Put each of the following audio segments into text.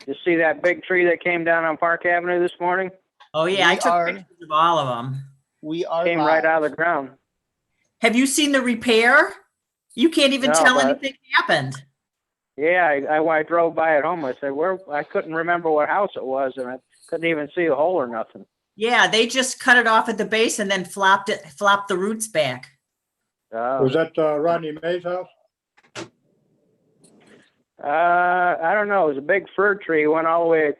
You see that big tree that came down on Park Avenue this morning? Oh yeah, I took pictures of all of them. We are Came right out of the ground. Have you seen the repair? You can't even tell anything happened. Yeah, I drove by at home. I said, where? I couldn't remember what house it was, and I couldn't even see a hole or nothing. Yeah, they just cut it off at the base and then flopped the roots back. Was that Rodney May's house? I don't know. It was a big fir tree. It went all the way.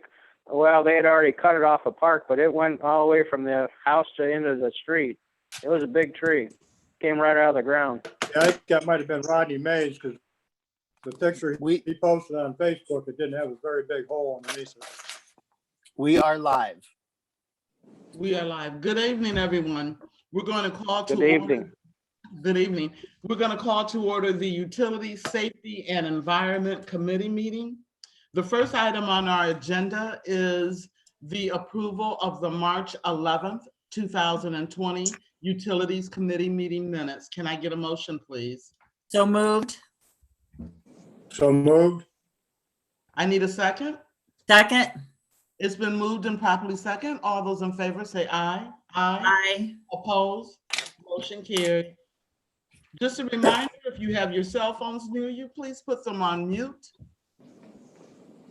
Well, they had already cut it off a park, but it went all the way from the house to into the street. It was a big tree. Came right out of the ground. Yeah, I think that might have been Rodney May's because the picture he posted on Facebook, it didn't have a very big hole underneath it. We are live. We are live. Good evening, everyone. We're going to call to Good evening. Good evening. We're going to call to order the Utilities, Safety, and Environment Committee meeting. The first item on our agenda is the approval of the March 11th, 2020 Utilities Committee meeting minutes. Can I get a motion, please? So moved. So moved. I need a second. Second. It's been moved and properly second. All those in favor say aye. Aye. Aye. Opposed? Motion carried. Just a reminder, if you have your cell phones near you, please put them on mute.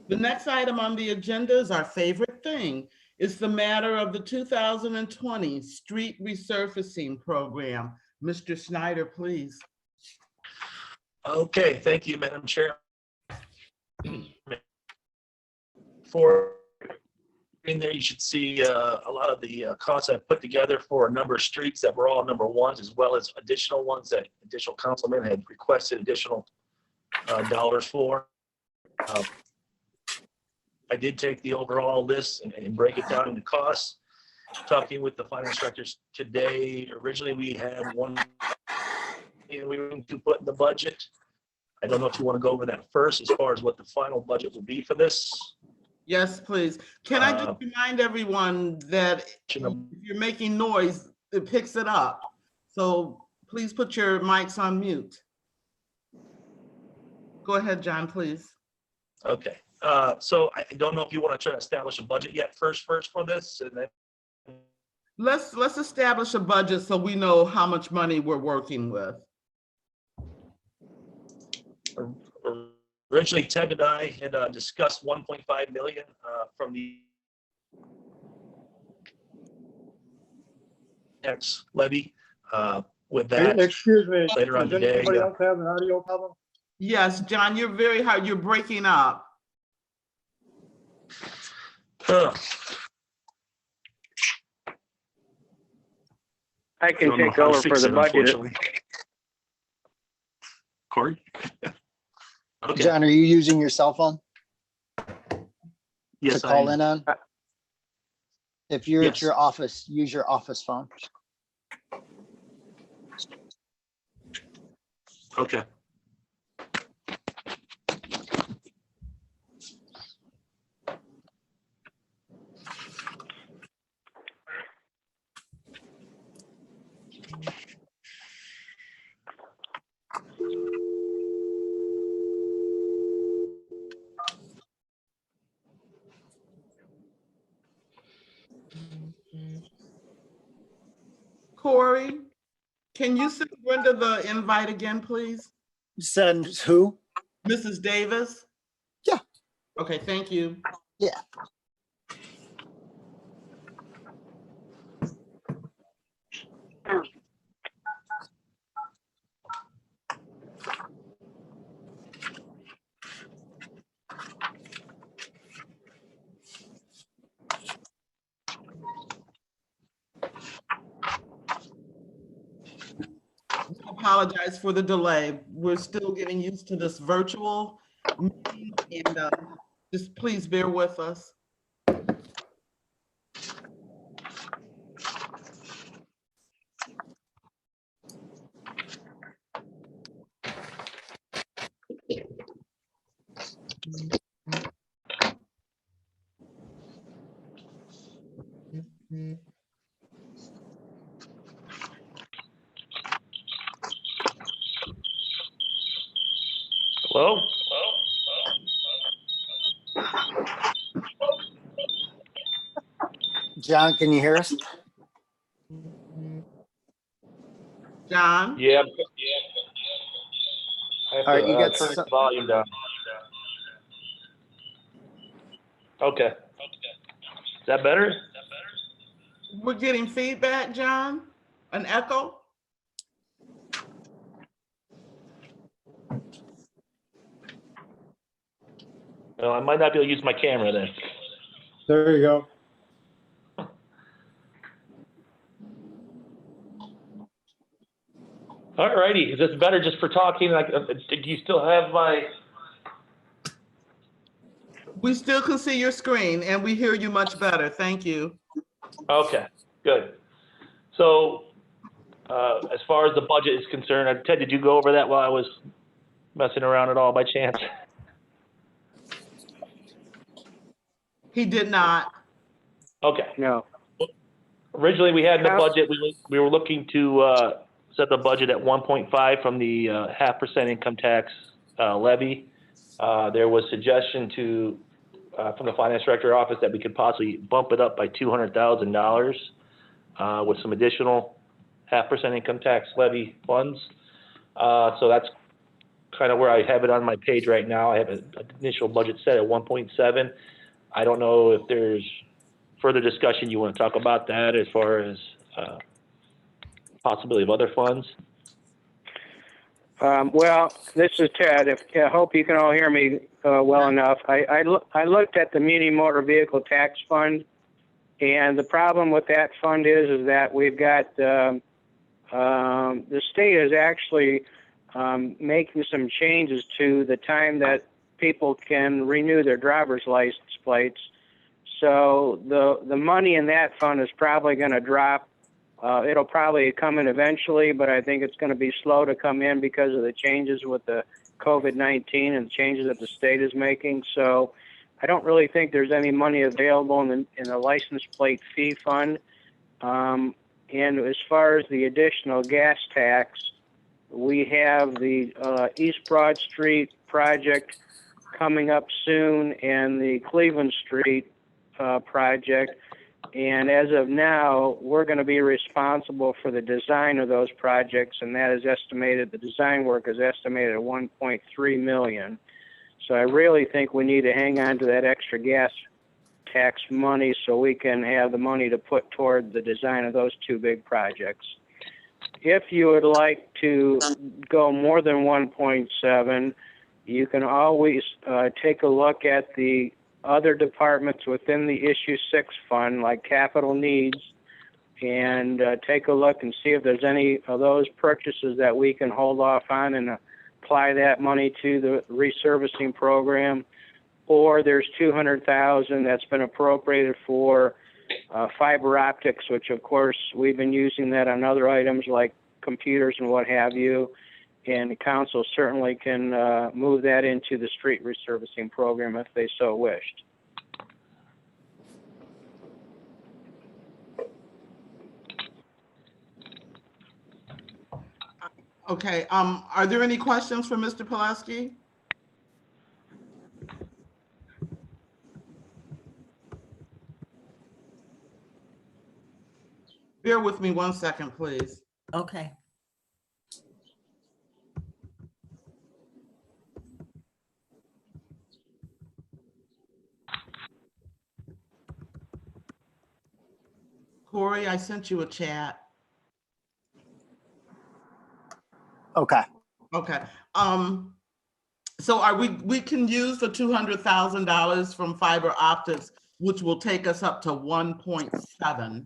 The next item on the agenda is our favorite thing. It's the matter of the 2020 Street Resurfacing Program. Mr. Snyder, please. Okay, thank you, Madam Chair. For in there, you should see a lot of the costs I've put together for a number of streets that were all number ones, as well as additional ones that additional councilmen had requested additional dollars for. I did take the overall list and break it down into costs. Talking with the finance directors today, originally we had one we were going to put in the budget. I don't know if you want to go over that first as far as what the final budget will be for this. Yes, please. Can I just remind everyone that if you're making noise, it picks it up. So please put your mics on mute. Go ahead, John, please. Okay. So I don't know if you want to try to establish a budget yet first for this, and then Let's establish a budget so we know how much money we're working with. originally Ted and I had discussed 1.5 million from the tax levy. With that, excuse me, later on does today. anybody else have an audio problem? Yes, John, you're very hard. You're breaking up. I can take over for the budget. Corey? Okay. John, are you using your cell phone Yes, to call in on? If you're at Yes. your office, use your office phone. Okay. Corey, can you send Brenda the invite again, please? Send who? Mrs. Davis? Yeah. Okay, thank you. Yeah. Apologize for the delay. We're still getting used to this virtual meeting, and just please bear with us. Hello? John, can you hear us? John? Yeah. I have All right, to, you got turn some- the volume down. Okay. Is that better? We're getting feedback, John? An echo? No, I might not be able to use my camera then. There you go. All righty, is this better just for talking? Like, do you still have my? We still can see your screen and we hear you much better. Thank you. Okay, good. So, as far as the budget is concerned, Ted, did you go over that while I was messing around at all by chance? He did not. Okay. No. Originally, we had in the How- budget, we were looking to set the budget at 1.5 from the 0.5% income tax levy. There was suggestion from the finance director office that we could possibly bump it up by $200,000 with some additional 0.5% income tax levy funds. So that's kind of where I have it on my page right now. I have an initial budget set at 1.7. I don't know if there's further discussion you want to talk about that as far as possibility of other funds. Well, this is Ted. I hope you can all hear me well enough. I looked at the Muni Motor Vehicle Tax Fund, and the problem with that fund is that we've got the state is actually making some changes to the time that people can renew their driver's license plates. So the money in that fund is probably going to drop. It'll probably come in eventually, but I think it's going to be slow to come in because of the changes with the COVID-19 and the changes that the state is making. So I don't really think there's any money available in the license plate fee fund. And as far as the additional gas tax, we have the East Broad Street project coming up soon and the Cleveland Street project. And as of now, we're going to be responsible for the design of those projects, and that is estimated, the design work is estimated at $1.3 million. So I really think we need to hang on to that extra gas tax money so we can have the money to put toward the design of those two big projects. If you would like to go more than 1.7, you can always take a look at the other departments within the Issue 6 fund, like capital needs, and take a look and see if there's any of those purchases that we can hold off on and apply that money to the resurfacing program. Or there's $200,000 that's been appropriated for fiber optics, which of course we've been using that on other items like computers and what have you. And the council certainly can move that into the street resurfacing program if they so wished. Okay, are there any questions for Mr. Pulaski? Bear with me 1 second, please. Okay. Corey, I sent you a chat. Okay. Okay. So we can use the $200,000 from fiber optics, which will take us up to 1.7,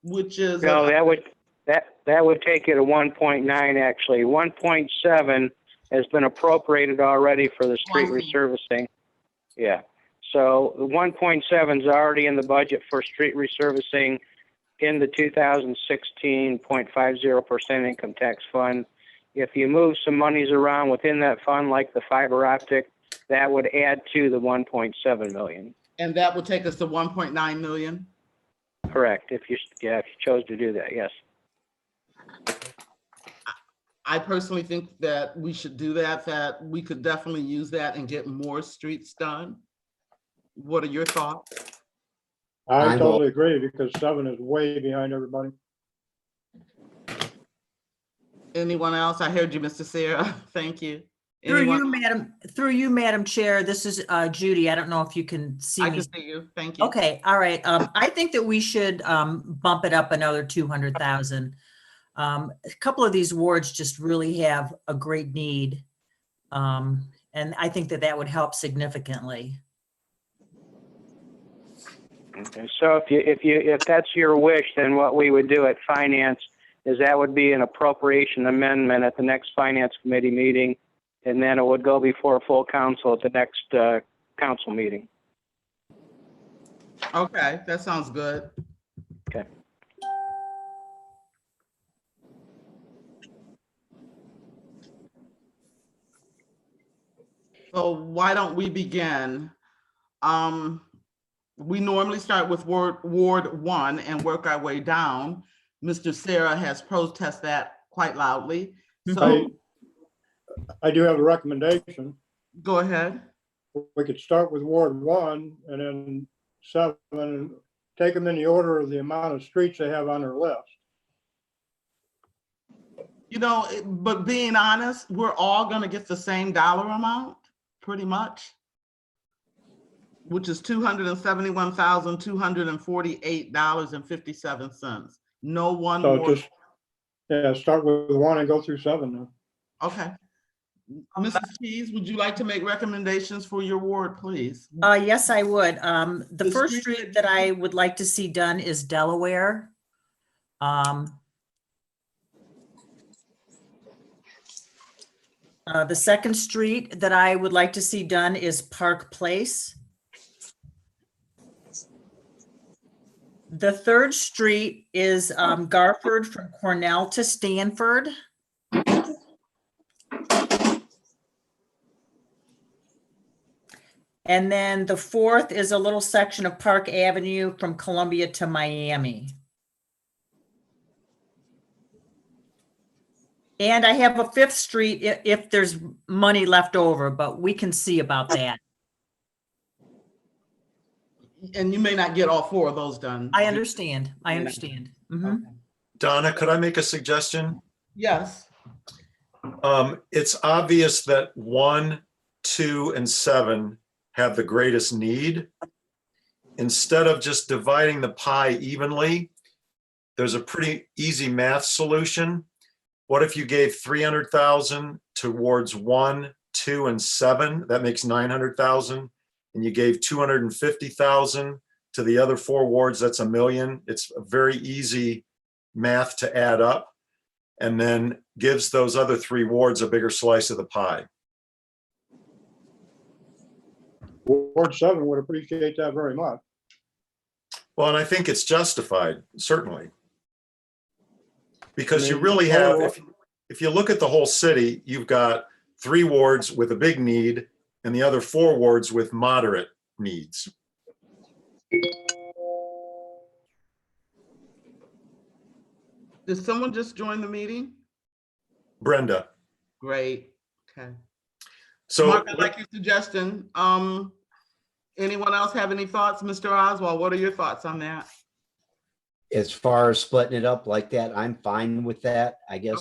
which is No, that would take you to 1.9 actually. 1.7 has been appropriated already for the street resurfacing. Yeah. So the 1.7 is already in the budget for street resurfacing in the 2016 0.50% income tax fund. If you move some monies around within that fund, like the fiber optic, that would add to the 1.7 million. And that would take us to 1.9 million? Correct. If you chose to do that, yes. I personally think that we should do that we could definitely use that and get more streets done. What are your thoughts? I totally agree because 7 is way behind everybody. Anyone else? I heard you, Mr. Sarah. Thank you. Through Anyone? you, Madam Chair, this is Judy. I don't know if you can see I me. can see you. Thank you. Okay, all right. I think that we should bump it up another 200,000. A couple of these wards just really have a great need. And I think that that would help significantly. Okay, so if that's your wish, then what we would do at finance is that would be an appropriation amendment at the next finance committee meeting, and then it would go before full council at the next council meeting. Okay, that sounds good. Okay. So why don't we begin? We normally start with Ward 1 and work our way down. Mr. Sarah has protested that quite loudly. So I do have a recommendation. go ahead. We could start with Ward 1 and then 7 and take them in the order of the amount of streets they have on their list. You know, but being honest, we're all gonna get the same dollar amount, pretty much, which is $271,248.57. No one So more. just, yeah, start with 1 and go through 7 then. Okay. Mrs. Keys, would you like to make recommendations for your ward, please? Yes, I would. The The first street street that I would like to see done is Delaware. The second street that I would like to see done is Park Place. The third street is Garford from Cornell to Stanford. And then the fourth is a little section of Park Avenue from Columbia to Miami. And I have a fifth street if there's money left over, but we can see about that. And you may not get all 4 of those done. I understand. I understand. Mhm. Okay. Donna, could I make a suggestion? Yes. It's obvious that 1, 2, and 7 have the greatest need. Instead of just dividing the pie evenly, there's a pretty easy math solution. What if you gave 300,000 towards 1, 2, and 7? That makes 900,000. And you gave 250,000 to the other 4 wards, that's $1 million. It's a very easy math to add up, and then gives those other 3 wards a bigger slice of the pie. Ward 7 would appreciate that very much. Well, and I think it's justified, certainly. Because you really have, if you look at the whole city, you've got 3 wards with a big need and the other 4 wards with moderate needs. Did someone just join the meeting? Brenda. Great. Okay. So Mark, I like your suggestion. Anyone else have any thoughts? Mr. Oswald, what are your thoughts on that? As far as splitting it up like that, I'm fine with that. I guess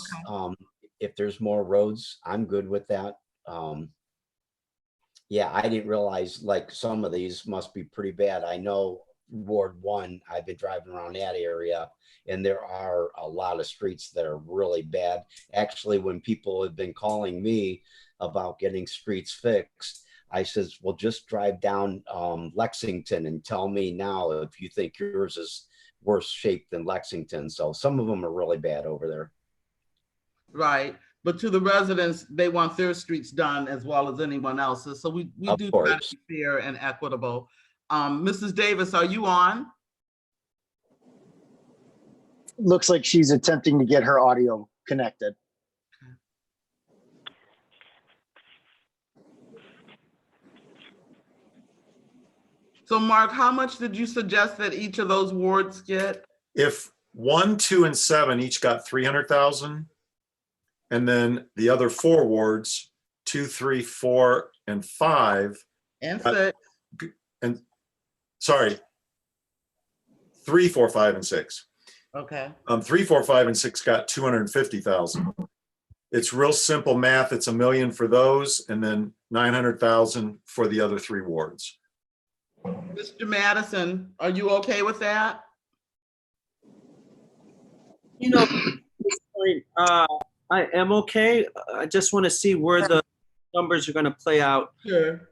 if there's more roads, I'm good with that. Yeah, I didn't realize like some of these must be pretty bad. I know Ward 1, I've been driving around that area and there are a lot of streets that are really bad. Actually, when people have been calling me about getting streets fixed, I says, well, just drive down Lexington and tell me now if you think yours is worse shape than Lexington. So some of them are really bad over there. Right. But to the residents, they want their streets done as well as anyone else's. So we do try to be fair and equitable. Mrs. Davis, are you on? Looks like she's attempting to get her audio connected. So Mark, how much did you suggest that each of those wards get? if 1, 2, and 7 each got 300,000, and then the other 4 wards, 2, 3, 4, and 5, And 6. and sorry, 3, 4, 5, and 6. Okay. 3, 4, 5, and 6 got 250,000. It's real simple math. It's $1 million for those, and then 900,000 for the other 3 wards. Mr. Madison, are you okay with that? You know, at this point, I am okay. I just want to see where the numbers are going to play out. Sure.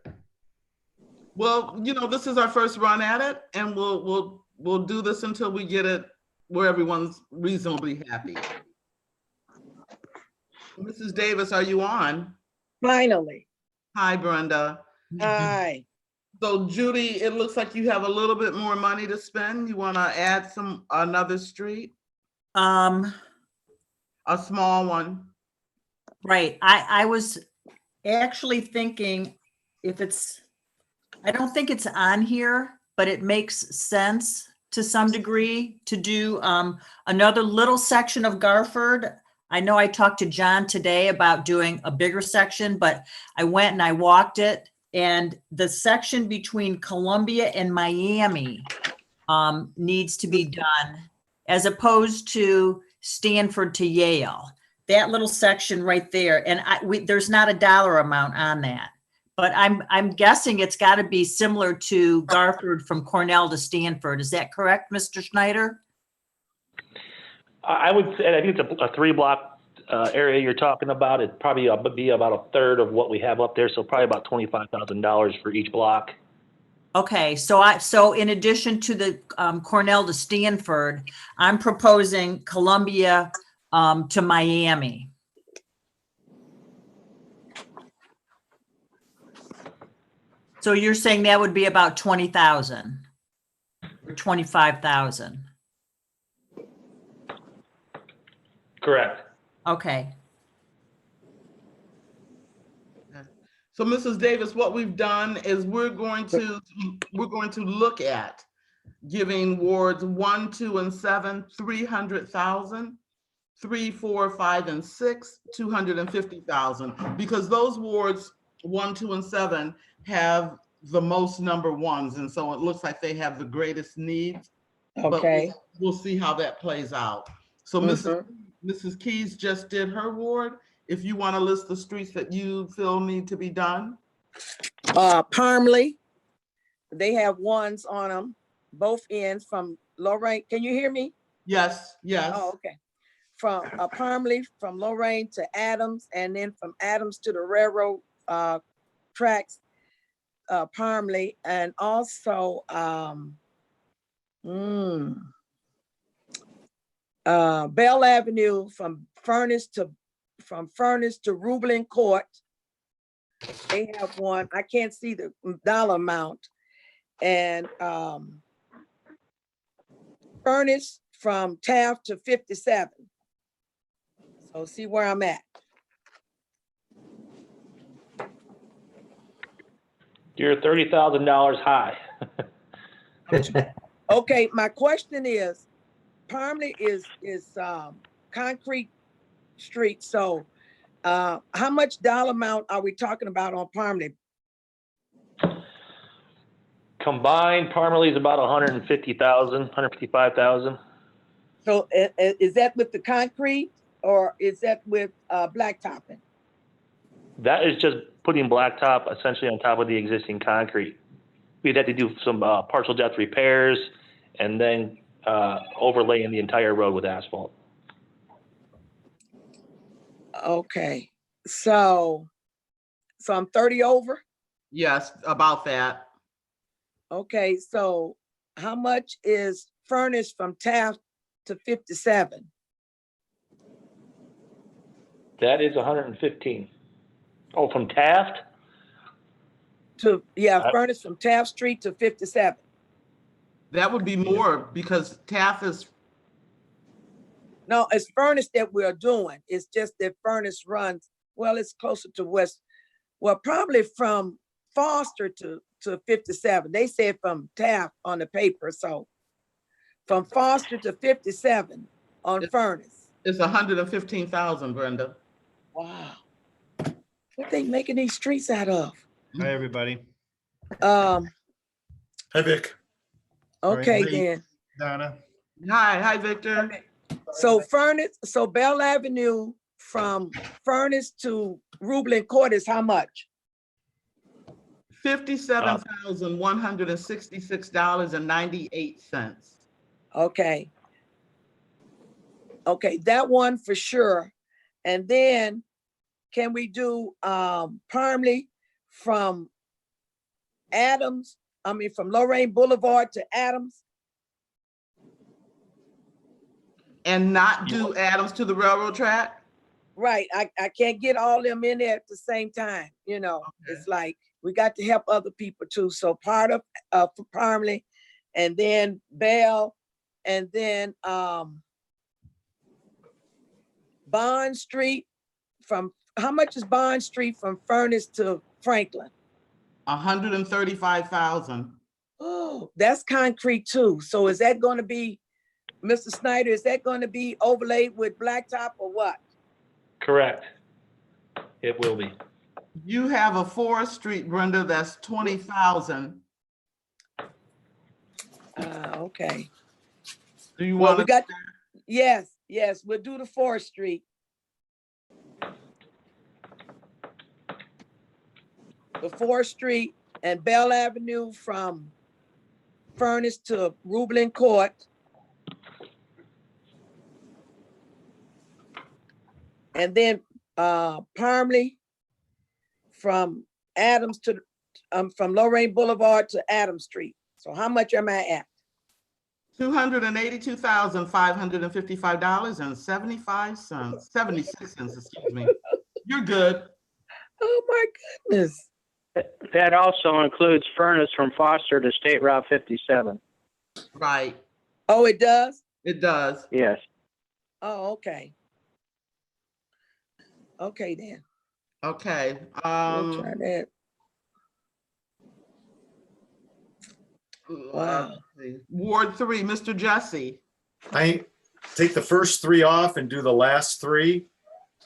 Well, you know, this is our first run at it, and we'll do this until we get it where everyone's reasonably happy. Mrs. Davis, are you on? Finally. Hi, Brenda. Hi. So Judy, it looks like you have a little bit more money to spend. You want to add another street, a small one? Right. I was actually thinking I don't think it's on here, but it makes sense to some degree to do another little section of Garford. I know I talked to John today about doing a bigger section, but I went and I walked it, and the section between Columbia and Miami needs to be done, as opposed to Stanford to Yale. That little section right there, and there's not a dollar amount on that, but I'm guessing it's got to be similar to Garford from Cornell to Stanford. Is that correct, Mr. Schneider? I would say, I think it's a 3-block area you're talking about. It'd probably be about a third of what we have up there, so probably about $25,000 for each block. Okay, so in addition to the Cornell to Stanford, I'm proposing Columbia to Miami. So you're saying that would be about 20,000 or 25,000? Correct. Okay. So Mrs. Davis, what we've done is we're going to look at giving wards 1, 2, and 7, 300,000, 3, 4, 5, and 6, 250,000, because those wards 1, 2, and 7 have the most number ones, and so it looks like they have the greatest needs. Okay. But we'll see how that plays out. So Mrs. Keys just did her ward. If you want to list the streets that you feel need to be done. Parmley, they have ones on them, both ends from Lorraine. Can you hear me? Yes, yes. Oh, okay. From Parmley, from Lorraine to Adams, and then from Adams to the railroad tracks, Parmley, and also Bell Avenue from Furnace to Rublin Court. They have one. I can't see the dollar amount. And Furnace from Taft to 57. So see where I'm at. You're $30,000 high. Okay, my question is, Parmley is concrete street. So how much dollar amount are we talking about on Parmley? Combined, Parmalee is about 150,000, 155,000. So is that with the concrete or is that with blacktopping? That is just putting blacktop essentially on top of the existing concrete. We'd have to do some partial depth repairs and then overlaying the entire road with asphalt. Okay, so I'm 30 over? Yes, about that. Okay, so how much is Furnace from Taft to 57? That is 115. Oh, from Taft? Furnace from Taft Street to 57. That would be more because Taft is. No, it's Furnace that we're doing. It's just that Furnace runs, well, it's closer to West, well, probably from Foster to 57. They said from Taft on the paper, so from Foster to 57 on Furnace. It's 115,000, Brenda. Wow. What they making these streets out of? Hi, everybody. Hi, Vic. Okay, Right. then. Donna. Hi, Victor. Okay. So Bell Avenue from Furnace to Rublin Court is how much? $57,166.98. Okay. Okay, that one for sure. And then can we do Parmley from from Lorraine Boulevard to Adams? And not do Adams to the railroad track? Right, I can't get all them in there at the same time, It's like, we got to help other people too. So part of for Parmley, and then Bell, and then Bond Street how much is Bond Street from Furnace to Franklin? 135,000. Oh, that's concrete too. So is that going to be, Mr. Snyder, is that going to be overlaid with blacktop or what? Correct. It will be. You have a Forest Street, Brenda, that's 20,000. Okay. Do you Well, want we to? got, yes, we'll do the Forest Street. The Forest Street and Bell Avenue from Furnace to Rublin Court. And then Parmley from Adams to from Lorraine Boulevard to Adams Street. So how much am I at? $282,555.75. 76 cents, excuse me. You're good. Oh my goodness. That also includes Furnace from Foster to State Route 57. Right. Oh, it does? It does. Yes. Oh, okay. Okay then. Okay. We'll try that. Wow. Ward 3, Mr. Jesse. I take the first three off and do the last three.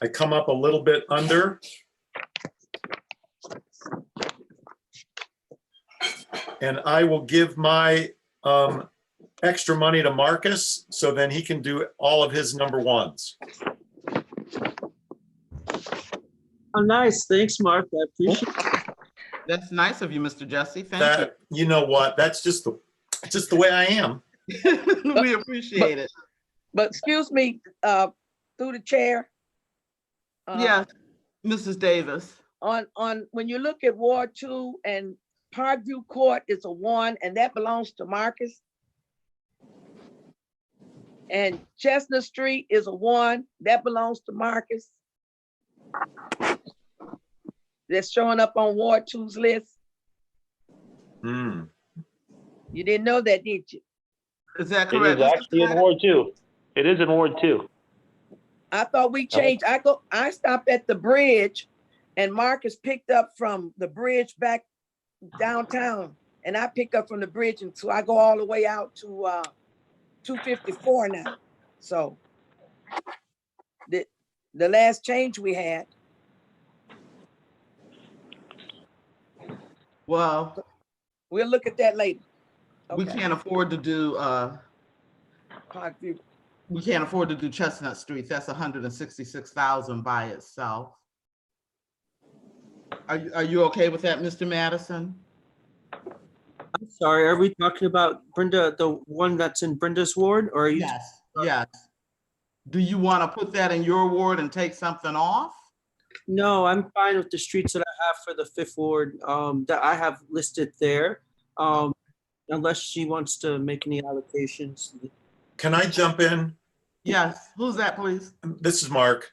I come up a little bit under. And I will give my extra money to Marcus, so then he can do all of his number ones. Oh, nice. Thanks, Mark. I appreciate it. That's nice of you, Mr. Jesse. Thank You know what? That's just the way I am. you. We appreciate it. But excuse me, through the chair. Yes, Mrs. Davis. On when you look at Ward 2 and Parkview Court is a 1, and that belongs to Marcus. And Chestnut Street is a 1, that belongs to Marcus. That's showing up on Ward 2's list. Hmm. You didn't know that, did you? Is that It correct? is actually in Ward 2. It is in Ward 2. I thought we changed. I stopped at the bridge and Marcus picked up from the bridge back downtown, and I pick up from the bridge, and so I go all the way out to 254 now. So the last change we had. Well, we'll look at that later. We can't afford to do Parkview. we can't afford to do Chestnut Street. That's 166,000 by itself. Are you okay with that, Mr. Madison? I'm sorry, are we talking about Brenda, the one that's in Brenda's ward, or are you? Yes, yes. Do you want to put that in your ward and take something off? No, I'm fine with the streets that I have for the 5th ward that I have listed there. Unless she wants to make any allocations. Can I jump in? Yes. Who's that, please? This is Mark.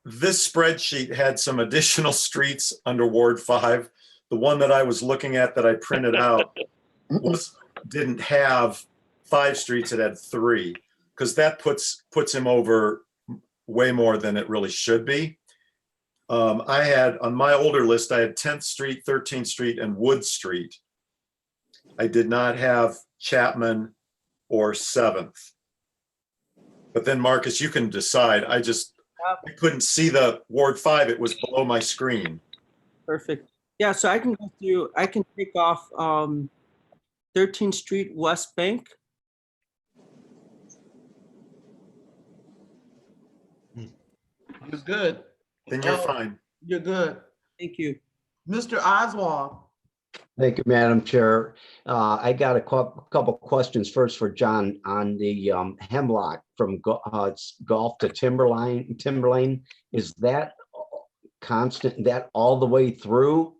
This spreadsheet had some additional streets under Ward 5. The one that I was looking at that I printed out didn't have 5 streets, it had 3, because that puts him over way more than it really should be. I had, on my older list, I had 10th Street, 13th Street, and Wood Street. I did not have Chapman or 7th. But then Marcus, you can decide. I couldn't see the Ward 5. It was below my screen. Perfect. Yeah, so I can go through, I can take off 13th Street West Bank. You're good. Then you're Oh, fine. You're good. Thank you. Mr. Oswald. Thank you, Madam Chair. I got a couple questions first for John on the hemlock from Gulf to Timberlane. Is that constant, that all the way through?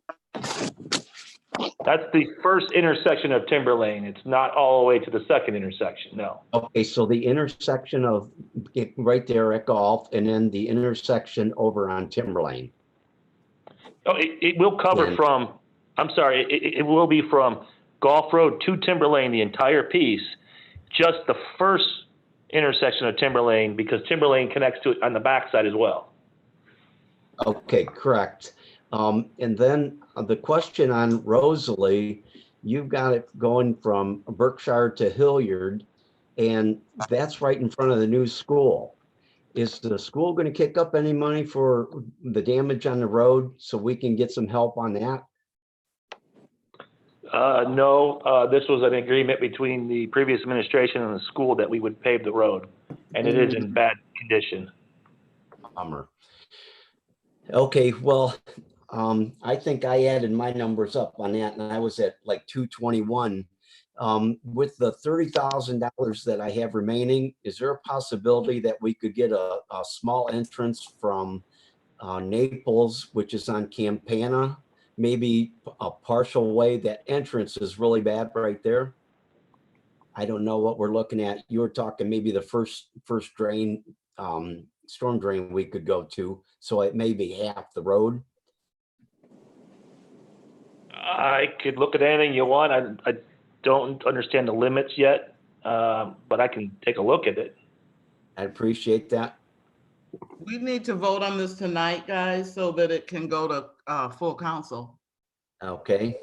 That's the first intersection of Timberlane. It's not all the way to the second intersection, no. Okay, so the intersection of right there at Gulf and then the intersection over on Timberlane. Oh, it will cover And- from, I'm sorry, it will be from Gulf Road to Timberlane, the entire piece, just the first intersection of Timberlane, because Timberlane connects to it on the backside as well. Okay, correct. And then the question on Rosalie, you've got it going from Berkshire to Hilliard, and that's right in front of the new school. Is the school going to kick up any money for the damage on the road so we can get some help on that? No, this was an agreement between the previous administration and the school that we would pave the road, and it is in bad condition. Bummer. Okay, well, I think I added my numbers up on that, and I was at like 221. With the $30,000 that I have remaining, is there a possibility that we could get a small entrance from Naples, which is on Campana, maybe a partial way? That entrance is really bad right there. I don't know what we're looking at. You were talking maybe the first drain, storm drain we could go to, so it may be half the road. I could look at anything you want. I don't understand the limits yet, but I can take a look at it. I appreciate that. We need to vote on this tonight, guys, so that it can go to full council. Okay.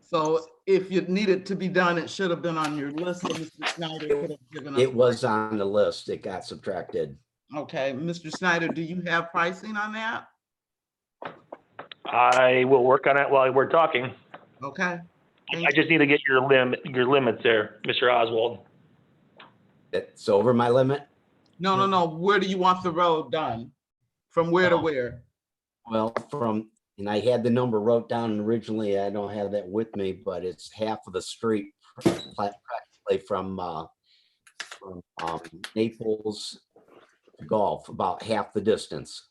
So if you need it to be done, it should have been on your list. So Mr. Snyder could have given us. It was on the list. It got subtracted. Okay, Mr. Snyder, do you have pricing on that? I will work on it while we're talking. Okay. I just need to get your limits there, Mr. Oswald. It's over my limit. No. Where do you want the road done? From where to where? Well, and I had the number wrote down originally. I don't have that with me, but it's half of the street, practically from Naples to Gulf, about half the distance.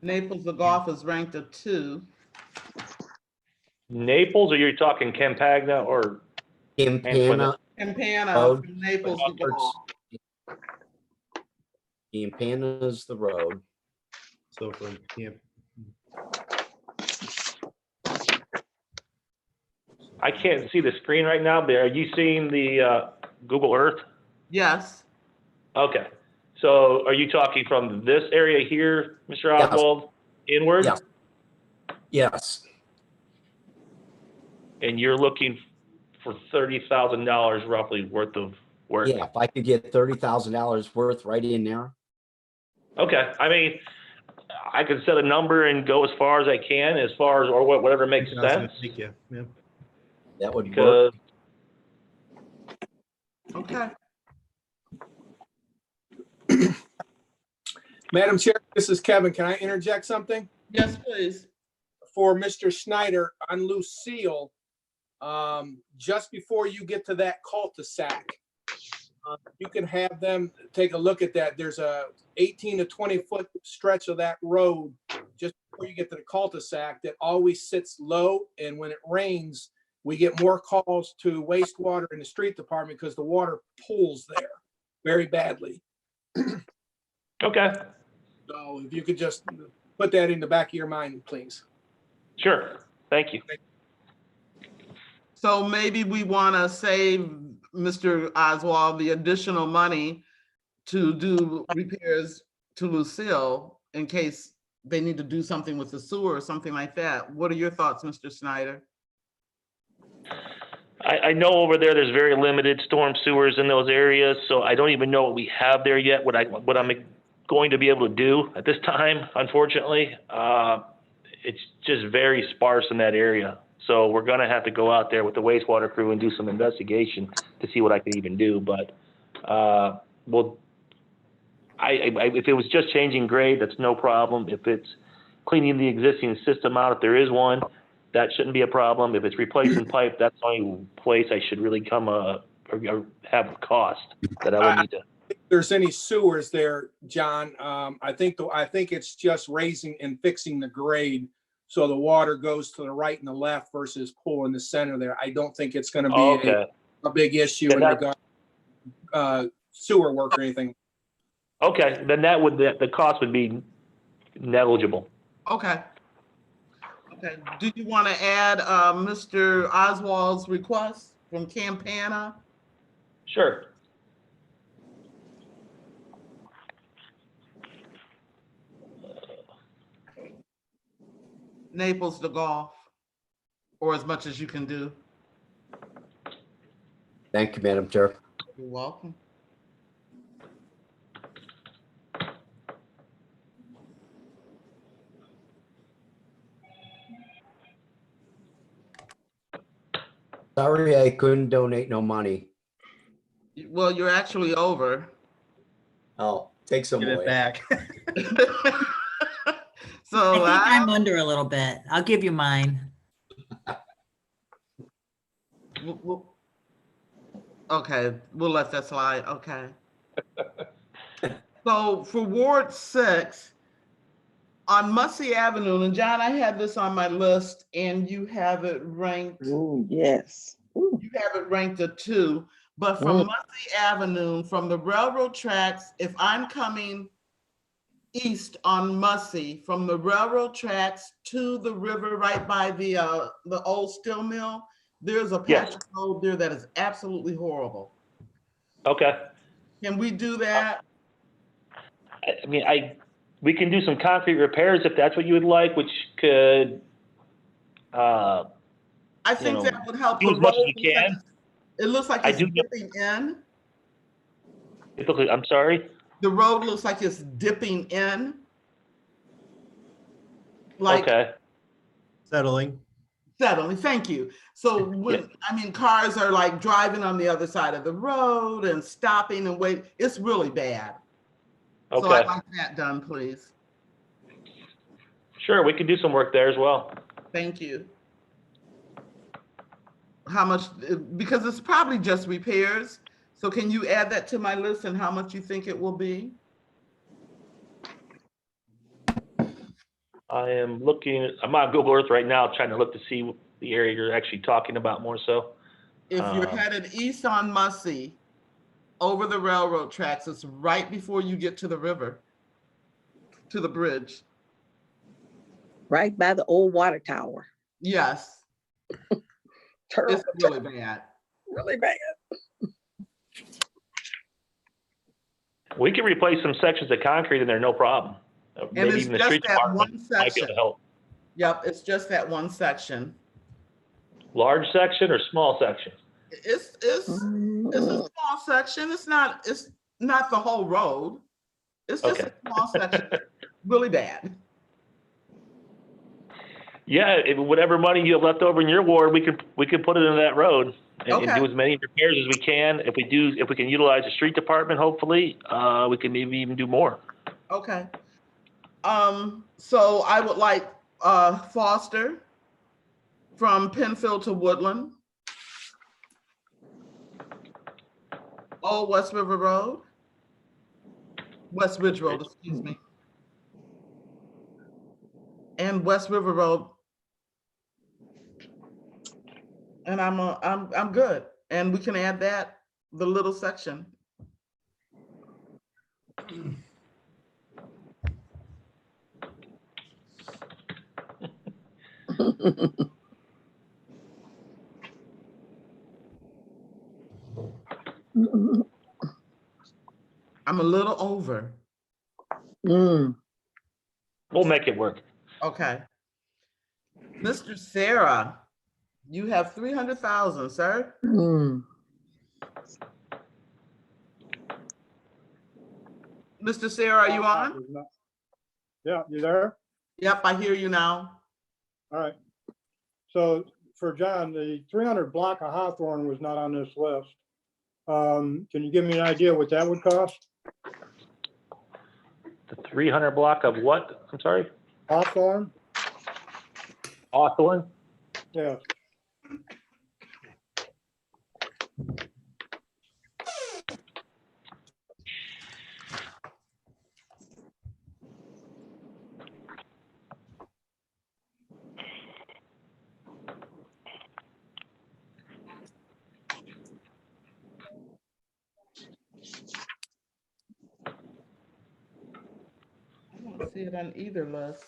Naples, the Gulf is ranked a 2. Naples, or you're talking Campagna or? Campana. Campana, Road. from Naples to Gulf. Campana is the road. So from Camp. I can't see the screen right now, but are you seeing the Google Earth? Yes. Okay. So are you talking from this area here, Mr. Yes. Oswald, inward? Yes. Yes. And you're looking for $30,000 roughly worth of work? Yeah, if I could get $30,000 worth right in there. Okay. I mean, I could set a number and go as far as I can, as far as, or whatever makes sense. Yeah. That would work. Because Okay. Madam Chair, this is Kevin. Can I interject something? Yes, please. For Mr. Snyder on Lucille, just before you get to that cul-de-sac, you can have them take a look at that. There's a 18 to 20 foot stretch of that road just before you get to the cul-de-sac that always sits low. And when it rains, we get more calls to wastewater in the street department because the water pools there very badly. okay, So if you could just put that in the back of your mind, please. sure. Thank you. So maybe we want to save Mr. Oswald the additional money to do repairs to Lucille in case they need to do something with the sewer or something like that. What are your thoughts, Mr. Snyder? I know over there's very limited storm sewers in those areas, so I don't even know what we have there yet, what I'm going to be able to do at this time, unfortunately. it's just very sparse in that area. So we're gonna have to go out there with the wastewater crew and do some investigation to see what I can even do. But, well, if it was just changing grade, that's no problem. If it's cleaning the existing system out, if there is one, that shouldn't be a problem. If it's replacing pipe, that's the only place I should really come, or have a cost that I would need to. If there's any sewers there, John, I think it's just raising and fixing the grade. So the water goes to the right and the left versus pulling the center there. I don't think it's gonna be a big issue in regard sewer work or anything. Okay, then the cost would be negligible. Okay. Okay, do you want to add Mr. Oswald's request from Campana? Sure. Naples to golf, or as much as you can do. Thank you, Madam Chair. You're welcome. Sorry, I couldn't donate no money. Well, you're actually over. Oh, take some Get it away. back. So I think I'm under a little bit. I'll give you mine. Okay, we'll let that slide. Okay. So for Ward 6, on Mussey Avenue, and John, I had this on my list, and you have it ranked. Ooh, yes. Ooh. You have it ranked a 2, but from Mussey Avenue, from the railroad tracks, if I'm coming east on Mussey, from the railroad tracks to the river right by the old steel mill, there's a patch of road there that is absolutely horrible. Okay. Can we do that? I mean, we can do some concrete repairs if that's what you would like, which could, I think that would help. do as much as we can. It looks like it's dipping in. I'm sorry? The road looks like it's dipping in. Like, okay. Settling. Thank you. So when, I mean, cars are like driving on the other side of the road and stopping and waiting. It's really bad. Okay. So I'd like that done, please. Sure, we can do some work there as well. Thank you. How much, because it's probably just repairs. So can you add that to my list and how much you think it will be? I am looking, I'm on Google Earth right now, trying to look to see the area you're actually talking about more so. If you're headed east on Mussey, over the railroad tracks, it's right before you get to the river, to the bridge. Right by the old water tower. Yes. Terrible. It's really bad. Really bad. We can replace some sections of concrete in there, no problem. And Maybe it's even the just street that department one might be able section. to help. Yep, it's just that one section. Large section or small section? It's a small section. It's not the whole road. It's just a small section. Really bad. Yeah, whatever money you have left over in your ward, we could put it in that road and do as many repairs as we can. If we can utilize the street department, hopefully, we can maybe even do more. Okay. So I would like Foster from Penfield to Woodland. Old West River Road. West Ridge Road, excuse me. And West River Road. And I'm good. And we can add that, the little section. I'm a little over. We'll make it work. Okay. Mr. Sarah, you have 300,000, sir. Mr. Sarah, are you on? Yeah, you there? Yep, I hear you now. All right. So for John, the 300 block of Hawthorne was not on this list. Can you give me an idea what that would cost? The 300 block of what? I'm sorry? Hawthorne? Hawthorne? Yes. I don't see it on either list.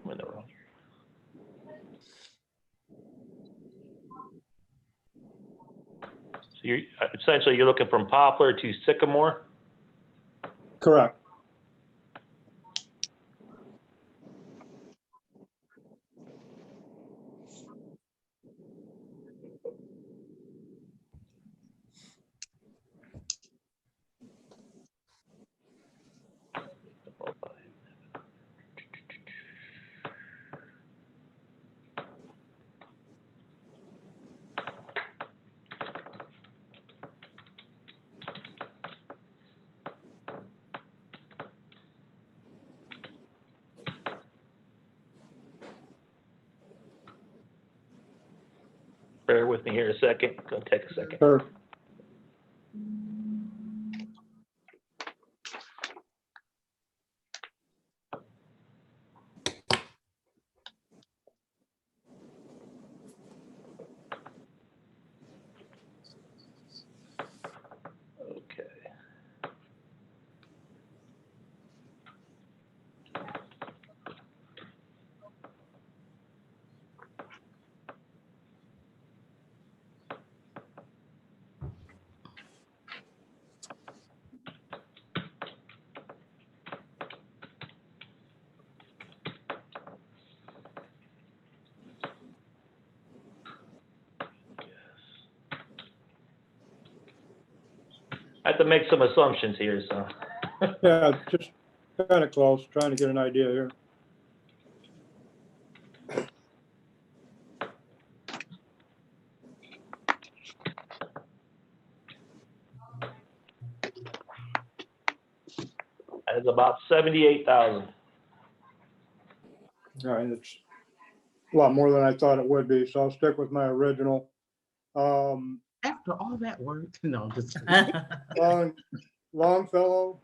I'm in the wrong. So you're essentially you're looking from Poplar to Sycamore? Correct. Bear with me here a second. Gonna take a second. Sure. Okay. I have to make some assumptions here, so. Yeah, just kind of close, trying to get an idea here. It's about 78,000. All right, it's a lot more than I thought it would be, so I'll stick with my original. After all that work, no, just Longfellow,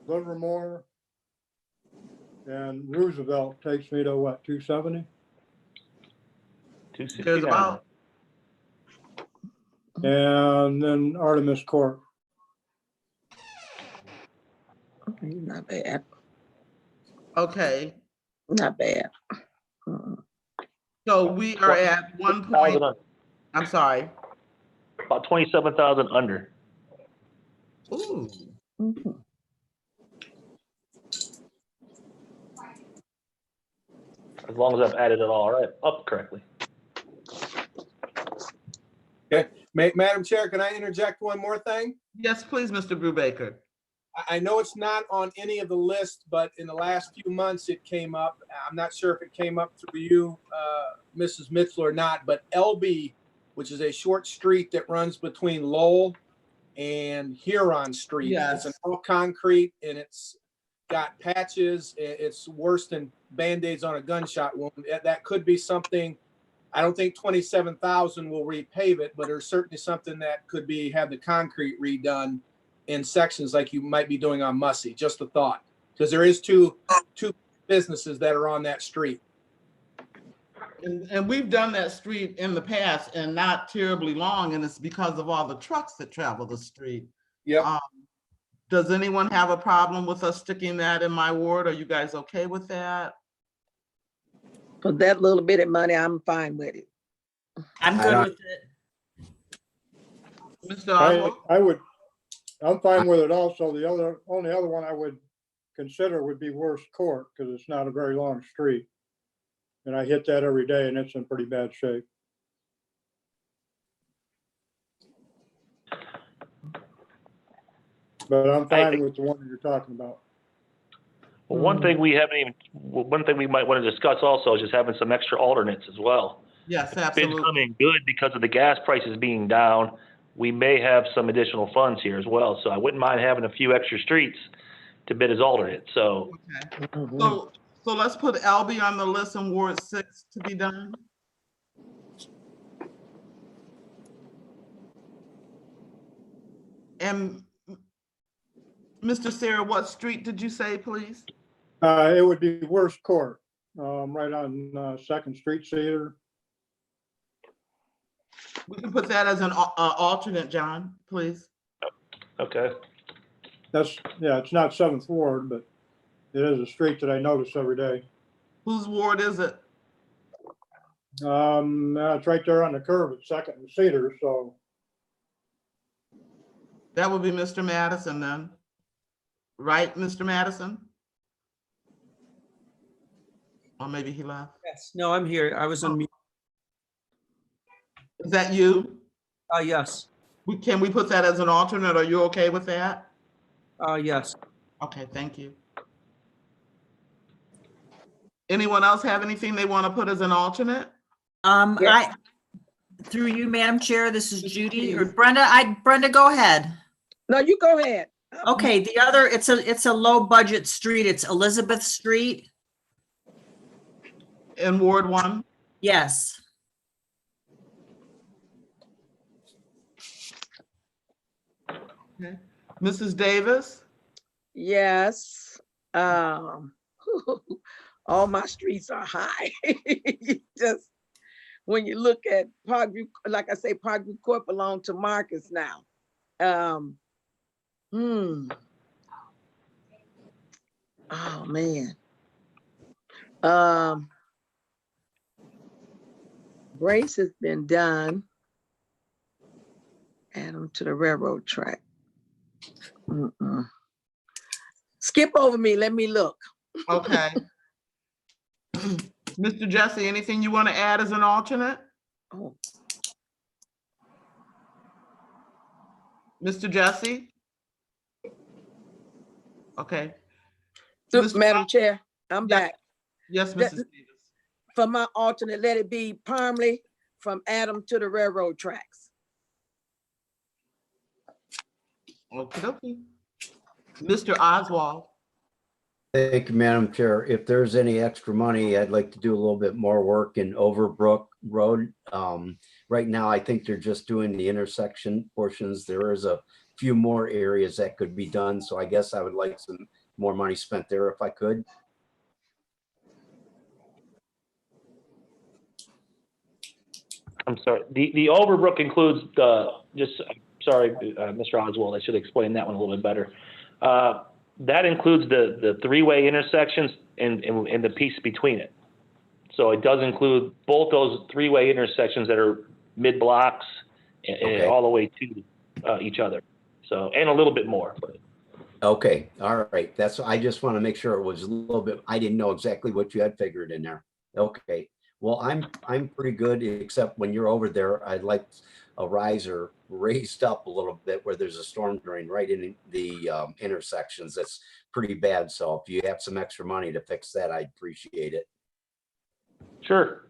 Livermore, and Roosevelt takes me to what, 270? 269. there's about, And then Artemis Court. Not bad, okay, not bad. so we are at 1 point, I'm sorry. About 27,000 under. Ooh, Mhm. As long as I've added it all right up correctly. Madam Chair, can I interject one more thing? yes, please, Mr. Brubaker. I know it's not on any of the lists, but in the last few months it came up. I'm not sure if it came up through you, Mrs. Mitchell, or not, but LB, which is a short street that runs between Lowell and Huron Street. Yes. It's an all concrete and it's got patches. It's worse than Band-Aids on a gunshot wound. That could be something. I don't think 27,000 will repave it, but there's certainly something that could be have the concrete redone in sections like you might be doing on Mussey. Just a thought, because there is two businesses that are on that street. And we've done that street in the past and not terribly long, and it's because of all the trucks that travel the street. Yep. Does anyone have a problem with us sticking that in my ward? Are you guys okay with that? For that little bit of money, I'm fine with it. I'm I good don't- with it. Mr. Oswald? I'm fine with it also. The only other one I would consider would be Worst Court, because it's not a very long street. And I hit that every day and it's in pretty bad shape. But I'm fine with the one that you're talking about. Well, one thing we might want to discuss also is just having some extra alternates as well. Yes, Bids absolutely. coming good because of the gas prices being down. We may have some additional funds here as well, so I wouldn't mind having a few extra streets to bid as alternates, so. Okay. Mhm. So let's put Albee on the list in Ward 6 to be done. And Mr. Sarah, what street did you say, please? It would be Worst Court, right on Second Street, Cedar. We can put that as an alternate, John, please. Okay. It's not Seventh Ward, but it is a street that I notice every day. Whose ward is it? It's right there on the curve at Second and Cedar, so That would be Mr. Madison then. Right, Mr. Madison? Or maybe he left. Yes, no, I'm here. I was on mute. Is that you? Yes, Can we put that as an alternate? Are you okay with that? yes. Okay, thank you. Anyone else have anything they want to put as an alternate? Through you, Madam Chair, this is Judy or Brenda. Brenda, go ahead. No, you go ahead. Okay, the other, it's a low budget street. It's Elizabeth Street. In Ward 1? Yes. Okay. Mrs. Davis? Yes. All my streets are high. Just when you look at Parkview, like I say, Parkview Court belong to Marcus now. Oh man. Brace has been done. Add them to the railroad track. Skip over me, let me look. Okay. Mr. Jesse, anything you want to add as an alternate? Oh. Mr. Jesse? Okay. Madam Chair, I'm back. Yes, That- Mrs. Davis. For my alternate, let it be Parmley from Adam to the railroad tracks. Okay. Mr. Oswald? Thank you, Madam Chair. If there's any extra money, I'd like to do a little bit more work in Overbrook Road. Right now, I think they're just doing the intersection portions. There is a few more areas that could be done, so I guess I would like some more money spent there if I could. I'm sorry, the Overbrook includes Mr. Oswald, I should explain that one a little bit better. That includes the three-way intersections and the piece between it. So it does include both those three-way intersections that are mid-blocks and all the way to each other. So, and a little bit more. Okay, all right. I just want to make sure it was a little bit, I didn't know exactly what you had figured in there. Okay, well, I'm pretty good, except when you're over there, I'd like a riser raised up a little bit where there's a storm drain right in the intersections. That's pretty bad. So if you have some extra money to fix that, I'd appreciate it. Sure.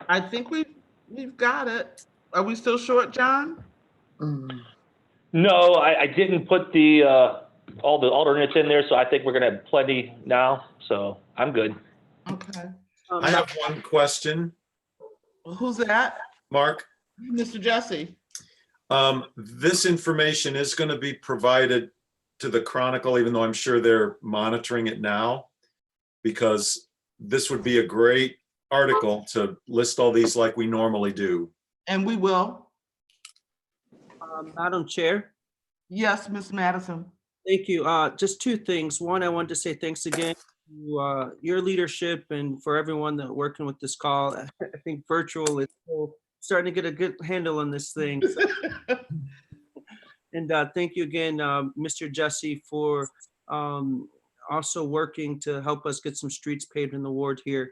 I think we've got it. Are we still short, John? No, I didn't put all the alternates in there, so I think we're gonna have plenty now, so I'm good. Okay. I have one question, Who's that? Mark. Mr. Jesse? This information is going to be provided to the Chronicle, even though I'm sure they're monitoring it now, because this would be a great article to list all these like we normally do. And we will. Madam Chair, Yes, Ms. Madison. Thank you. Just two things. One, I wanted to say thanks again to your leadership and for everyone that working with this call. I think virtual is still starting to get a good handle on this thing. And thank you again, Mr. Jesse, for also working to help us get some streets paved in the ward here.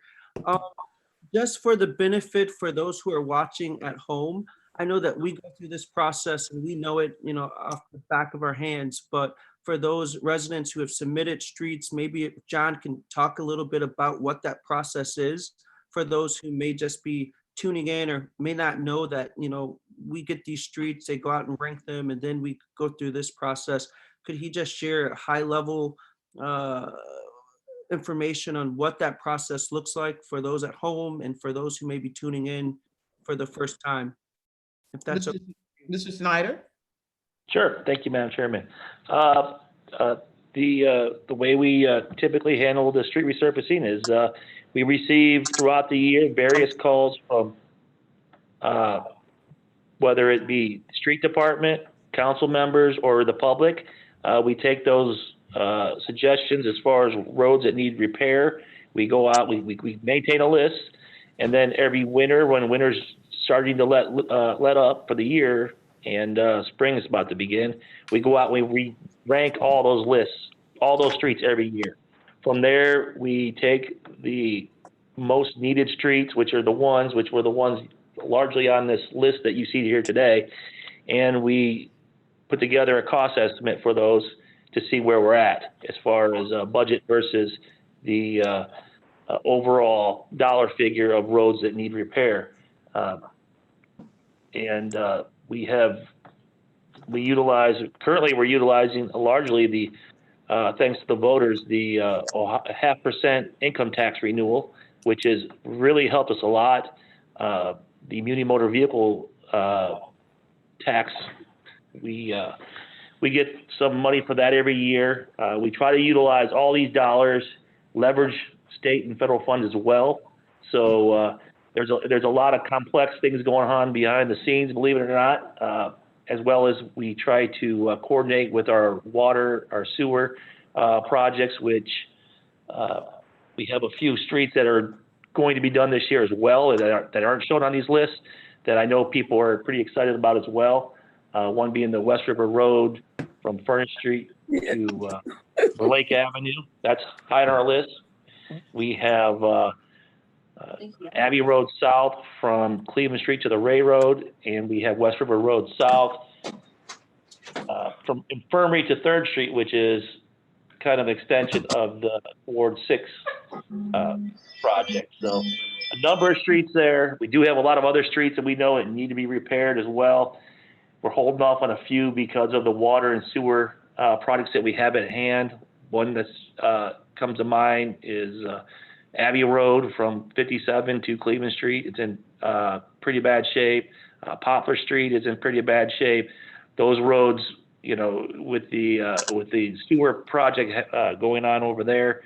Just for the benefit for those who are watching at home, I know that we go through this process and we know it, you know, off the back of our hands, but for those residents who have submitted streets, maybe John can talk a little bit about what that process is for those who may just be tuning in or may not know that, you know, we get these streets, they go out and rank them, and then we go through this process. Could he just share a high level information on what that process looks like for those at home and for those who may be tuning in for the first time? If that's okay. Mr. Snyder? Sure. Thank you, Madam Chairman. The way we typically handle the street resurfacing is we receive throughout the year various calls from whether it be street department, council members, or the public. We take those suggestions as far as roads that need repair. We go out, we maintain a list, and then every winter, when winter's starting to let up for the year and spring is about to begin, we go out and we rank all those lists, all those streets every year. From there, we take the most needed streets, which were the ones largely on this list that you see here today, and we put together a cost estimate for those to see where we're at as far as budget versus the overall dollar figure of roads that need repair. Currently we're utilizing largely the, thanks to the voters, the 0.5% income tax renewal, which has really helped us a lot. The muni motor vehicle tax, we get some money for that every year. We try to utilize all these dollars, leverage state and federal funds as well. So there's a lot of complex things going on behind the scenes, believe it or not, as well as we try to coordinate with our water, our sewer projects, which we have a few streets that are going to be done this year as well that aren't shown on these lists that I know people are pretty excited about as well. One being the West River Road from Furnace Street to Lake Avenue. That's high on our list. We have Abbey Road South from Cleveland Street to the Ray Road, and we have West River Road South from Infirmary to 3rd Street, which is kind of extension of the Ward 6 project. So a number of streets there. We do have a lot of other streets that we know that need to be repaired as well. We're holding off on a few because of the water and sewer projects that we have at hand. One that comes to mind is Abbey Road from 57 to Cleveland Street. It's in pretty bad shape. Poplar Street is in pretty bad shape. Those roads, you know, with the sewer project going on over there,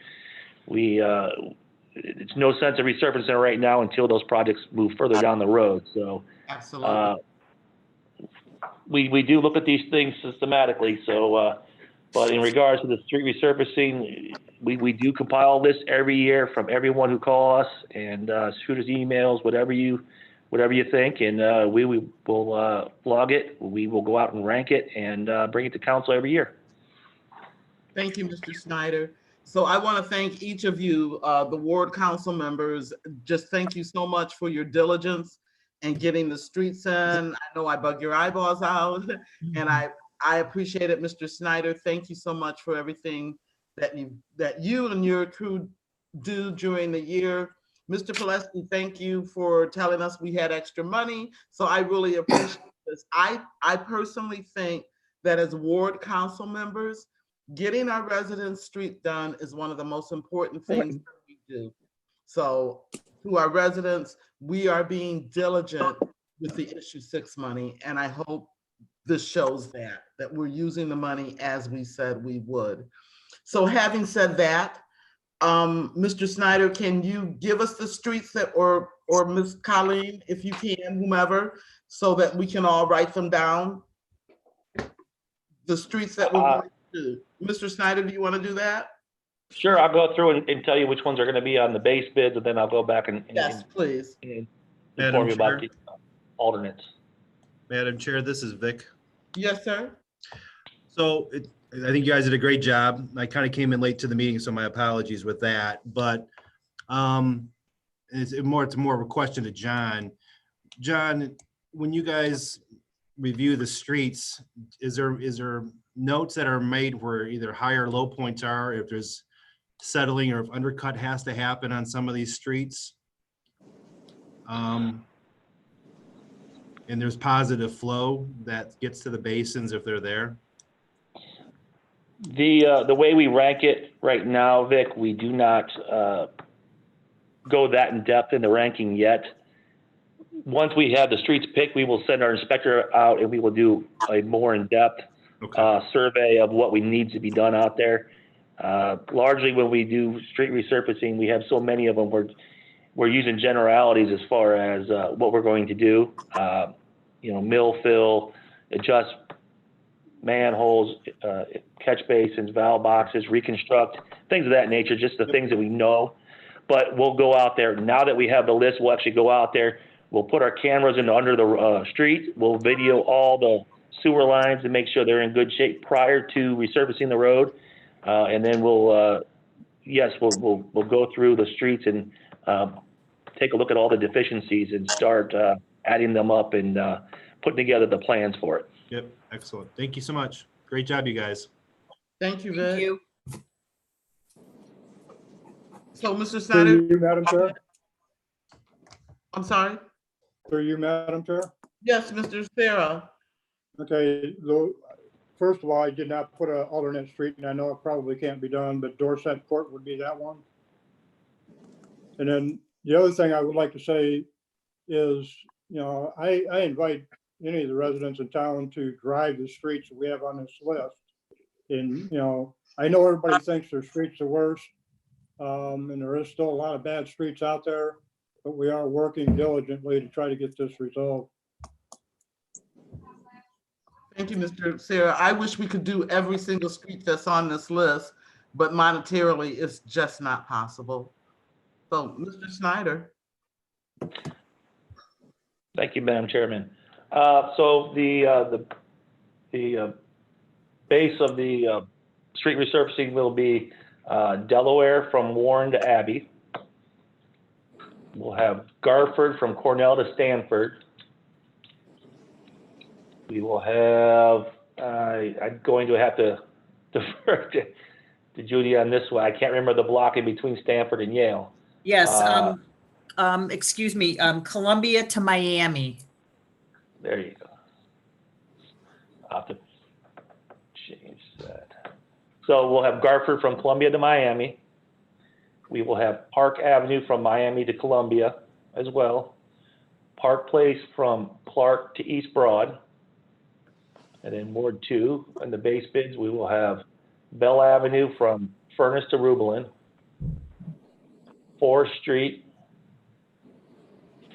it's no sense of resurfacing it right now until those projects move further down the road. So absolutely. We do look at these things systematically. So, but in regards to the street resurfacing, we do compile this every year from everyone who call us and shoot us emails, whatever you think, and we will log it. We will go out and rank it and bring it to council every year. Thank you, Mr. Snyder. So I want to thank each of you, the ward council members. Just thank you so much for your diligence and getting the streets in. I know I bug your eyeballs out, and I appreciate it, Mr. Snyder. Thank you so much for everything that you and your crew do during the year. Mr. Pileski, thank you for telling us we had extra money. So I really appreciate this. I personally think that as ward council members, getting our residents' street done is one of the most important things that we do. So to our residents, we are being diligent with the issue 6 money, and I hope this shows that we're using the money as we said we would. So having said that, Mr. Snyder, can you give us the streets that, or Ms. Colleen, if you can, whomever, so that we can all write them down? The streets that we're going to to? Mr. Snyder, do you want to do that? Sure, I'll go through and tell you which ones are gonna be on the base bids, and then I'll go back and Yes, please. and Madam inform you about Chair, the alternates. Madam Chair, this is Vic. Yes, sir. So I think you guys did a great job. I kind of came in late to the meeting, so my apologies with that. But it's more of a question to John. John, when you guys review the streets, is there notes that are made where either high or low points are, if there's settling or if undercut has to happen on some of these streets? And there's positive flow that gets to the basins if they're there? The way we rank it right now, Vic, we do not go that in depth in the ranking yet. Once we have the streets picked, we will send our inspector out and we will do a more in-depth survey of what we need to be done out there. Largely when we do street resurfacing, we have so many of them, we're using generalities as far as what we're going to do. Mill fill, adjust manholes, catch basins, valve boxes, reconstruct, things of that nature, just the things that we know. But we'll go out there, now that we have the list, we'll actually go out there, we'll put our cameras under the street, we'll video all the sewer lines and make sure they're in good shape prior to resurfacing the road. And then we'll go through the streets and take a look at all the deficiencies and start adding them up and putting together the plans for it. Yep, excellent. Thank you so much. Great job, you guys. Thank you, Thank Vic. you. So, Mr. Through Snyder, you, Madam Chair. I'm sorry? Through you, Madam Chair. Yes, Mr. Sarah. Okay, first of all, I did not put an alternate street, and I know it probably can't be done, but Dorset Court would be that one. And then the other thing I would like to say is, I invite any of the residents in town to drive the streets that we have on this list. And, I know everybody thinks their streets are worse. And there is still a lot of bad streets out there, but we are working diligently to try to get this resolved. Thank you, Mr. Sarah. I wish we could do every single street that's on this list, but monetarily, it's just not possible. So, Mr. Snyder. Thank you, Madam Chairman. So the base of the street resurfacing will be Delaware from Warren to Abbey. We'll have Garford from Cornell to Stanford. We will have, I'm going to have to defer to Judy on this one. I can't remember the block in between Stanford and Yale. Yes, excuse me, Columbia to Miami. There you go. I'll have to change that. So we'll have Garford from Columbia to Miami. We will have Park Avenue from Miami to Columbia as well. Park Place from Clark to East Broad. And then Ward 2, on the base bids, we will have Bell Avenue from Furnace to Rublin. Forest Street,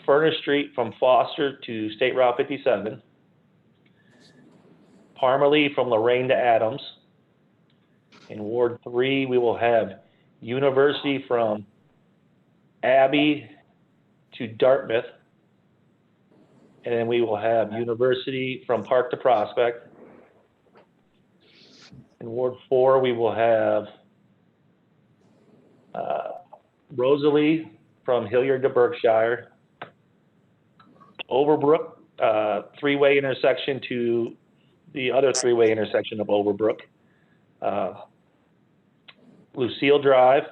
Furnace Street from Foster to State Route 57. Parmalee from Lorraine to Adams. In Ward 3, we will have University from Abbey to Dartmouth. And then we will have University from Park to Prospect. In Ward 4, we will have Rosalie from Hilliard to Berkshire. Overbrook, three-way intersection to the other three-way intersection of Overbrook. Lucille Drive.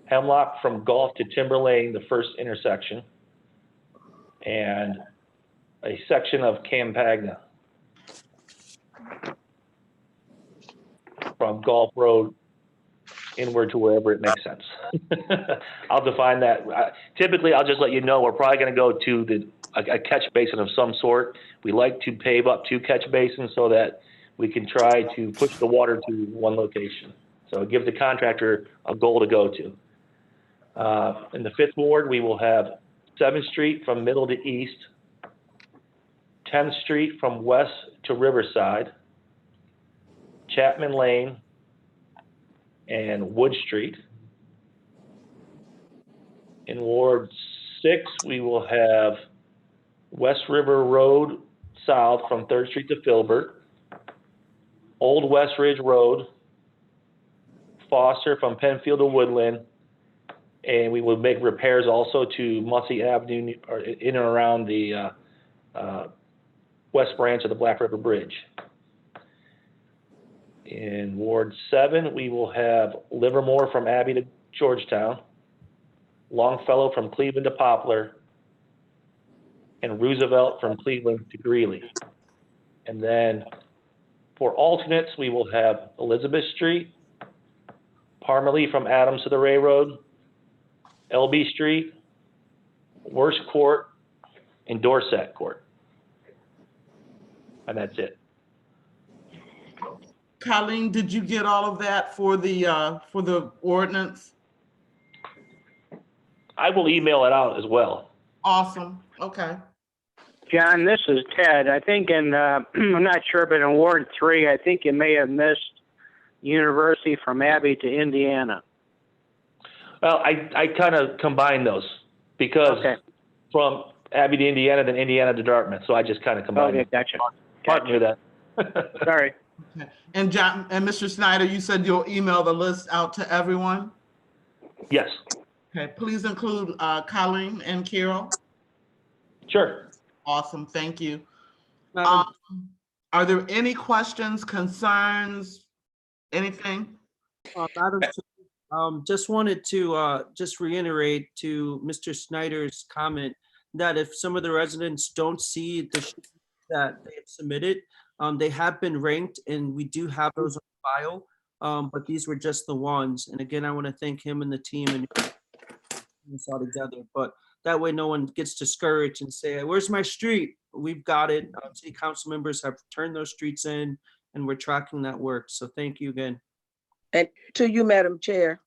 Hemlock from Gulf to Timber Lane, the first intersection. And a section of Campagna from Gulf Road inward to wherever it makes sense. I'll define that. Typically, I'll just let you know, we're probably going to go to a catch basin of some sort. We like to pave up 2 catch basins so that we can try to push the water to one location. So it gives the contractor a goal to go to. In the 5th Ward, we will have 7th Street from middle to east, 10th Street from west to Riverside, Chapman Lane and Wood Street. In Ward 6, we will have West River Road South from 3rd Street to Filbert, Old West Ridge Road, Foster from Penfield to Woodland, and we will make repairs also to Muncie Avenue or in and around the west branch of the Black River Bridge. In Ward 7, we will have Livermore from Abbey to Georgetown, Longfellow from Cleveland to Poplar, and Roosevelt from Cleveland to Greeley. And then for alternates, we will have Elizabeth Street, Parmalee from Adams to the Railroad, LB Street, Worst Court, and Dorset Court. And that's it. Colleen, did you get all of that for the ordinance? I will email it out as well. Awesome. Okay. John, this is Ted. I think I'm not sure, but in Ward 3, I think you may have missed University from Abbey to Indiana. Well, I kind of combine those because from Abbey to Indiana, then Indiana to Dartmouth. So I just kind of combine Okay, them. gotcha. Pardon me that. Sorry. Okay. And John and Mr. Snyder, you said you'll email the list out to everyone? Yes. Okay, please include Colleen and Carol. Sure. Awesome, thank you. Madam- Are there any questions, concerns, anything? Madam Chair, just wanted to just reiterate to Mr. Snyder's comment that if some of the residents don't see the sheets that they have submitted, they have been ranked and we do have those on file, but these were just the ones. And again, I want to thank him and the team and this all together, but that way no one gets discouraged and say, where's my street? We've got it. City council members have turned those streets in and we're tracking that work. So thank you again. And to you, Madam Chair.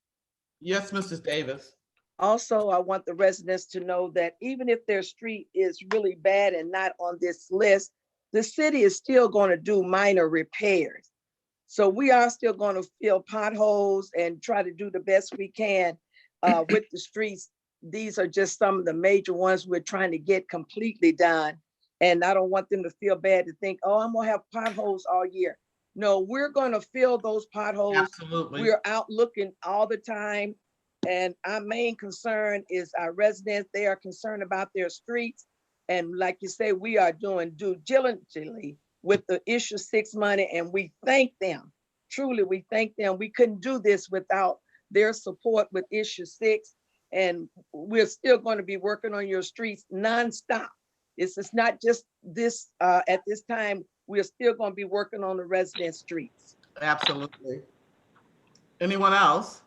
Yes, Mrs. Davis. Also, I want the residents to know that even if their street is really bad and not on this list, the city is still going to do minor repairs. So we are still going to fill potholes and try to do the best we can with the streets. These are just some of the major ones we're trying to get completely done. And I don't want them to feel bad to think, oh, I'm gonna have potholes all year. No, we're gonna fill those potholes. Absolutely. We're out looking all the time. And our main concern is our residents. They are concerned about their streets. And like you say, we are doing due diligently with the issue 6 money, and we thank them. Truly, we thank them. We couldn't do this without their support with issue 6. And we're still going to be working on your streets nonstop. It's not just this at this time. We're still going to be working on the resident streets. Absolutely. Anyone else?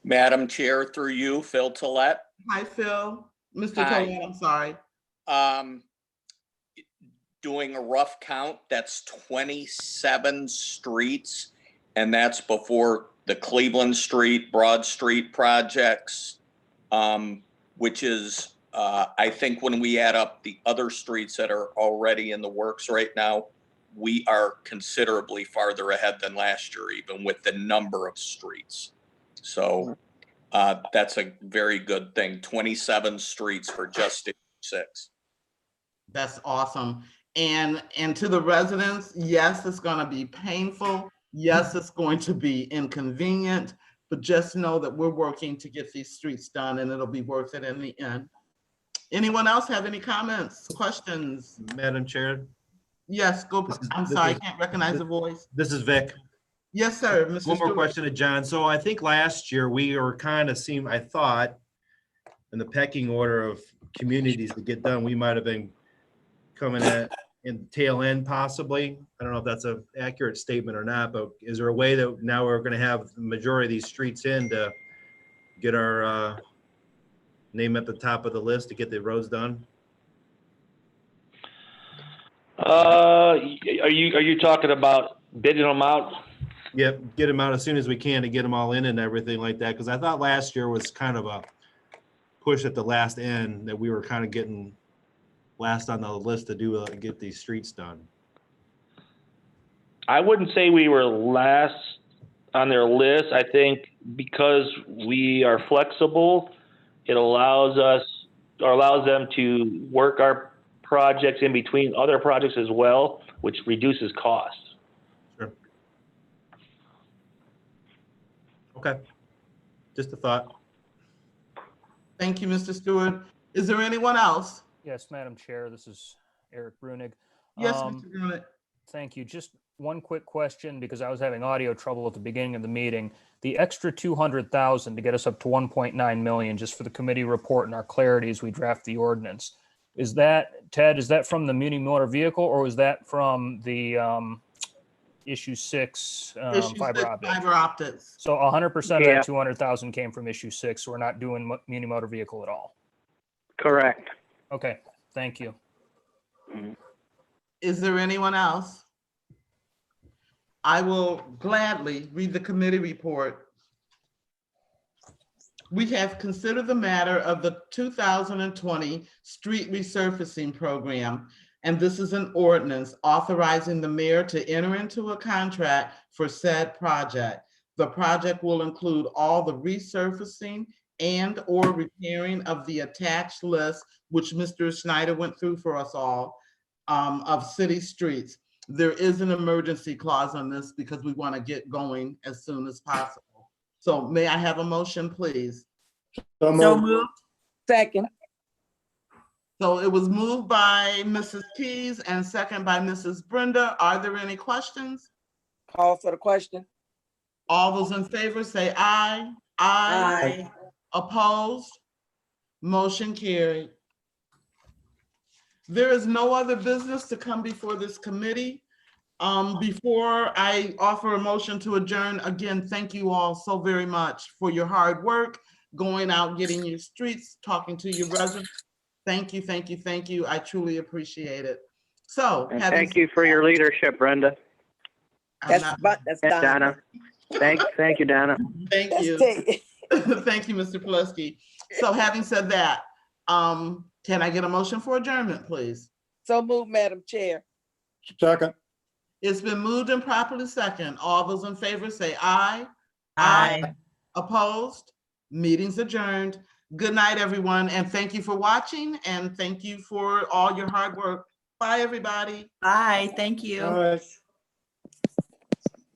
Madam Chair, through you, Phil Tollett. Hi, Phil. Mr. Hi. Tollett, I'm sorry. Doing a rough count, that's 27 streets, and that's before the Cleveland Street, Broad Street projects, which is, I think when we add up the other streets that are already in the works right now, we are considerably farther ahead than last year, even with the number of streets. So that's a very good thing. 27 streets for just 6. That's awesome. And to the residents, yes, it's going to be painful. Yes, it's going to be inconvenient, but just know that we're working to get these streets done and it'll be worth it in the end. Anyone else have any comments, questions? Madam Chair. Yes, go. I'm sorry, I can't recognize the voice. This is Vic. Yes, sir. Mr. One more Stewart. question to John. So I think last year we were kind of I thought in the pecking order of communities to get done, we might have been coming at in tail end possibly. I don't know if that's an accurate statement or not, but is there a way that now we're going to have the majority of these streets in to get our name at the top of the list to get the roads done? Are you talking about bidding them out? Yep, get them out as soon as we can to get them all in and everything like that. Because I thought last year was kind of a push at the last end that we were kind of getting last on the list to do get these streets done. I wouldn't say we were last on their list. I think because we are flexible, it allows us, or allows them to work our projects in between other projects as well, which reduces costs. Sure. Okay. Just a thought. Thank you, Mr. Stewart. Is there anyone else? Yes, Madam Chair, this is Eric Brunig. Yes, Mr. Grunick. Thank you. Just one quick question, because I was having audio trouble at the beginning of the meeting. The extra 200,000 to get us up to 1.9 million, just for the committee report and our clarity as we draft the ordinance. Is that, Ted, is that from the muni motor vehicle, or was that from the issue 6 Issue fiber 6 optics? fiber optics. So 100% of Yeah. that 200,000 came from issue 6. So we're not doing muni motor vehicle at all. Correct. Okay, thank you. Is there anyone else? I will gladly read the committee report. We have considered the matter of the 2020 street resurfacing program, and this is an ordinance authorizing the mayor to enter into a contract for said project. The project will include all the resurfacing and or repairing of the attached list, which Mr. Snyder went through for us all, of city streets. There is an emergency clause on this because we want to get going as soon as possible. So may I have a motion, please? So So moved. moved. Second. So it was moved by Mrs. Keys and second by Mrs. Brenda. Are there any questions? Call for the question. All those in favor say aye. Aye. Opposed? Motion carried. There is no other business to come before this committee. Before I offer a motion to adjourn, again, thank you all so very much for your hard work, going out, getting your streets, talking to your residents. Thank you, thank you, thank you. I truly appreciate it. So. And thank you for your leadership, Brenda. I'm That's not- that's And Donna. Donna. Thank you, Donna. Thank That's you. Ted. Thank you, Mr. Pulaski. So having said that, can I get a motion for adjournment, please? So moved, Madam Chair. Second. It's been moved and properly second. All those in favor say aye. Aye. Opposed? Meeting's adjourned. Good night, everyone, and thank you for watching, and thank you for all your hard work. Bye, everybody. Bye, thank you. All right.